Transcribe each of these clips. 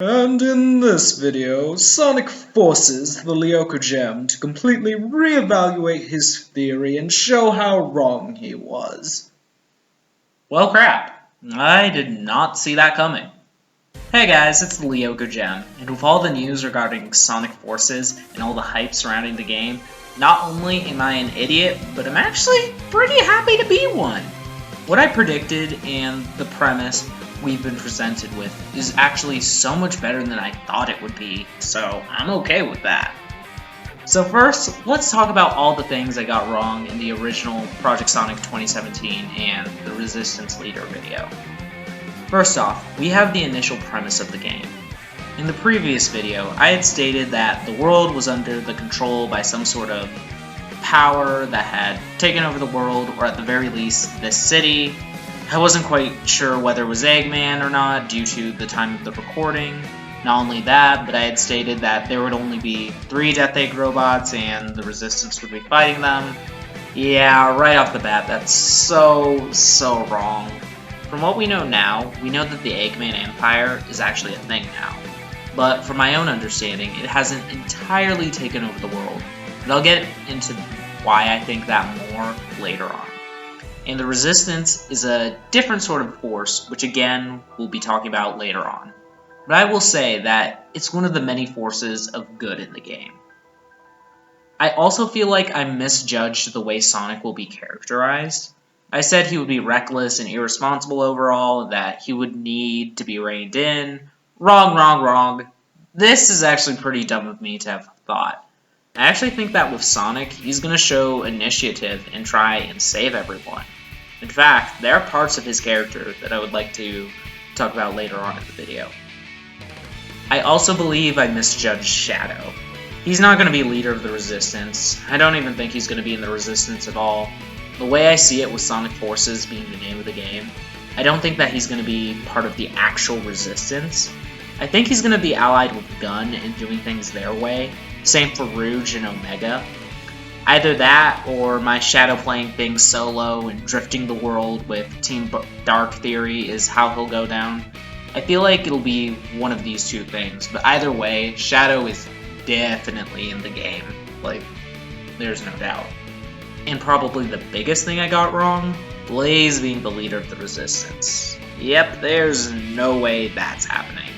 And in this video, Sonic forces the Lyoko Gem to completely reevaluate his theory and show how wrong he was. Well, crap. I did not see that coming. Hey guys, it's the Lyoko Gem, and with all the news regarding Sonic Forces and all the hype surrounding the game, not only am I an idiot, but I'm actually pretty happy to be one. What I predicted and the premise we've been presented with is actually so much better than I thought it would be, so I'm okay with that. So first, let's talk about all the things I got wrong in the original Project Sonic 2017 and the Resistance Leader video. First off, we have the initial premise of the game. In the previous video, I had stated that the world was under the control by some sort of power that had taken over the world, or at the very least, this city. I wasn't quite sure whether it was Eggman or not due to the time of the recording. Not only that, but I had stated that there would only be 3 Death Egg robots and the Resistance would be fighting them. Yeah, right off the bat, that's so wrong. From what we know now, we know that the Eggman Empire is actually a thing now. But from my own understanding, it hasn't entirely taken over the world. But I'll get into why I think that more later on. And the Resistance is a different sort of force, which again, we'll be talking about later on. But I will say that it's one of the many forces of good in the game. I also feel like I misjudged the way Sonic will be characterized. I said he would be reckless and irresponsible overall, that he would need to be reined in. Wrong. This is actually pretty dumb of me to have thought. I actually think that with Sonic, he's going to show initiative and try and save everyone. In fact, there are parts of his character that I would like to talk about later on in the video. I also believe I misjudged Shadow. He's not going to be leader of the Resistance. I don't even think he's going to be in the Resistance at all. The way I see it with Sonic Forces being the name of the game, I don't think that he's going to be part of the actual Resistance. I think he's going to be allied with Gun and doing things their way. Same for Rouge and Omega. Either that, or my Shadow playing things solo and drifting the world with Team Dark Theory is how he'll go down. I feel like it'll be one of these two things, but either way, Shadow is definitely in the game. Like, there's no doubt. And probably the biggest thing I got wrong, Blaze being the leader of the Resistance. Yep, there's no way that's happening.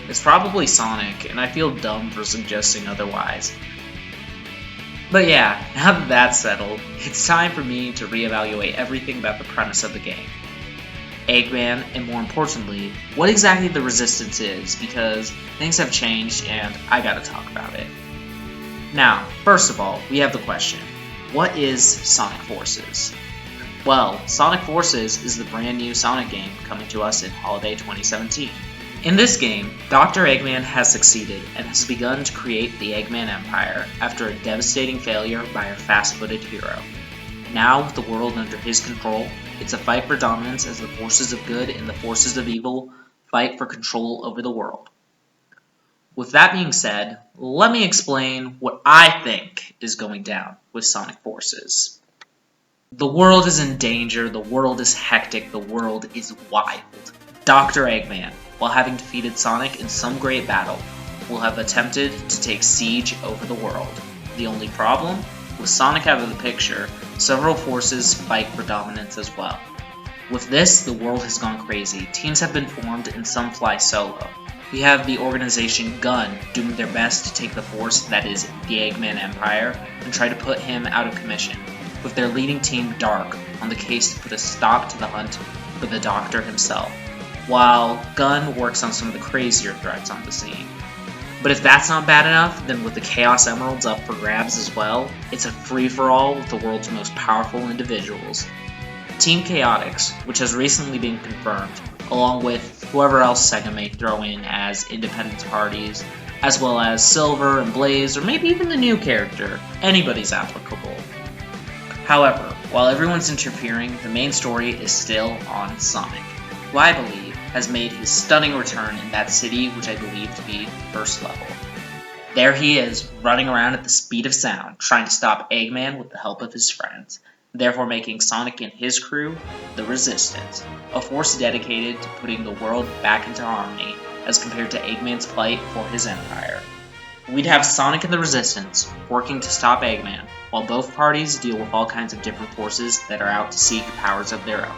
It's probably Sonic, and I feel dumb for suggesting otherwise. But yeah, now that that's settled, it's time for me to reevaluate everything about the premise of the game. Eggman, and more importantly, what exactly the Resistance is, because things have changed and I gotta talk about it. Now, first of all, we have the question. What is Sonic Forces? Well, Sonic Forces is the brand new Sonic game coming to us in holiday 2017. In this game, Dr. Eggman has succeeded and has begun to create the Eggman Empire after a devastating failure by our fast-footed hero. Now, with the world under his control, it's a fight for dominance as the forces of good and the forces of evil fight for control over the world. With that being said, let me explain what I think is going down with Sonic Forces. The world is in danger, the world is hectic, the world is wild. Dr. Eggman, while having defeated Sonic in some great battle, will have attempted to take siege over the world. The only problem? With Sonic out of the picture, several forces fight for dominance as well. With this, the world has gone crazy. Teams have been formed and some fly solo. We have the organization Gun doing their best to take the force that is the Eggman Empire and try to put him out of commission, with their leading team Dark on the case to put a stop to the hunt for the Doctor himself, while Gun works on some of the crazier threats on the scene. But if that's not bad enough, then with the Chaos Emeralds up for grabs as well, it's a free-for-all with the world's most powerful individuals. Team Chaotix, which has recently been confirmed, along with whoever else Sega may throw in as independent parties, as well as Silver and Blaze, or maybe even the new character. Anybody's applicable. However, while everyone's interfering, the main story is still on Sonic, who I believe has made his stunning return in that city which I believe to be first level. There he is, running around at the speed of sound, trying to stop Eggman with the help of his friends, therefore making Sonic and his crew the Resistance, a force dedicated to putting the world back into harmony as compared to Eggman's plight for his empire. We'd have Sonic and the Resistance working to stop Eggman, while both parties deal with all kinds of different forces that are out to seek powers of their own.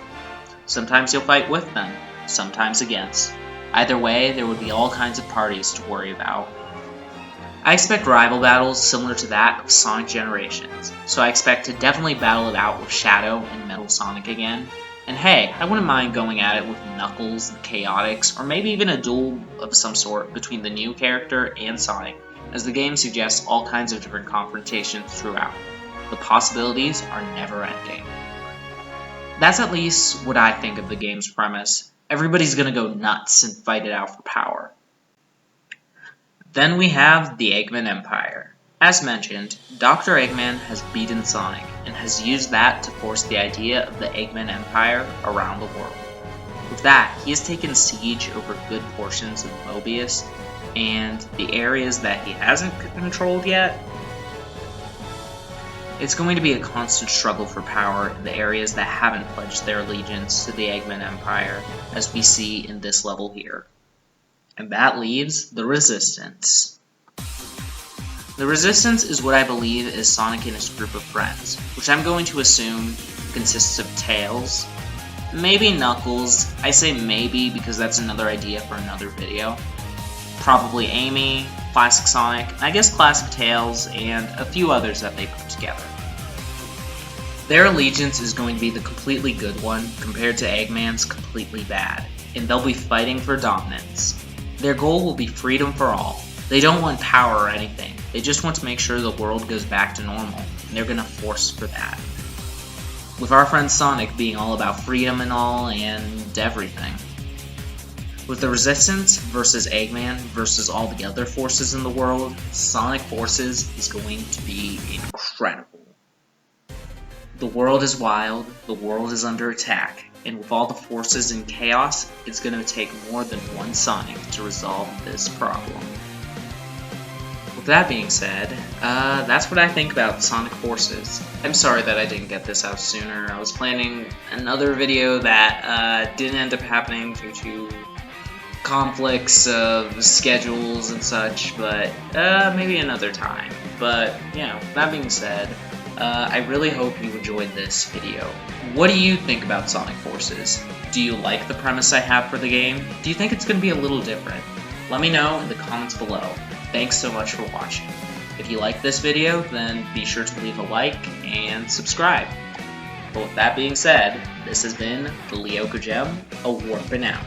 Sometimes you'll fight with them, sometimes against. Either way, there would be all kinds of parties to worry about. I expect rival battles similar to that of Sonic Generations, so I expect to definitely battle it out with Shadow and Metal Sonic again. And hey, I wouldn't mind going at it with Knuckles, the Chaotix, or maybe even a duel of some sort between the new character and Sonic, as the game suggests all kinds of different confrontations throughout. The possibilities are never ending. That's at least what I think of the game's premise. Everybody's gonna go nuts and fight it out for power. Then we have the Eggman Empire. As mentioned, Dr. Eggman has beaten Sonic, and has used that to force the idea of the Eggman Empire around the world. With that, he has taken siege over good portions of Mobius, and the areas that he hasn't controlled yet, it's going to be a constant struggle for power in the areas that haven't pledged their allegiance to the Eggman Empire, as we see in this level here. And that leaves the Resistance. The Resistance is what I believe is Sonic and his group of friends, which I'm going to assume consists of Tails, maybe Knuckles. I say maybe because that's another idea for another video. Probably Amy, Classic Sonic, I guess Classic Tails, and a few others that they put together. Their allegiance is going to be the completely good one compared to Eggman's completely bad, and they'll be fighting for dominance. Their goal will be freedom for all. They don't want power or anything, they just want to make sure the world goes back to normal, and they're gonna force for that. With our friend Sonic being all about freedom and all, and everything. With the Resistance versus Eggman versus all the other forces in the world, Sonic Forces is going to be incredible. The world is wild, the world is under attack, and with all the forces in chaos, it's going to take more than one Sonic to resolve this problem. With that being said, that's what I think about Sonic Forces. I'm sorry that I didn't get this out sooner. I was planning another video that didn't end up happening due to conflicts of schedules and such, but maybe another time. But, you know, that being said, I really hope you enjoyed this video. What do you think about Sonic Forces? Do you like the premise I have for the game? Do you think it's going to be a little different? Let me know in the comments below. Thanks so much for watching. If you like this video, then be sure to leave a like and subscribe. But with that being said, this has been the Lyoko Gem, a warping out.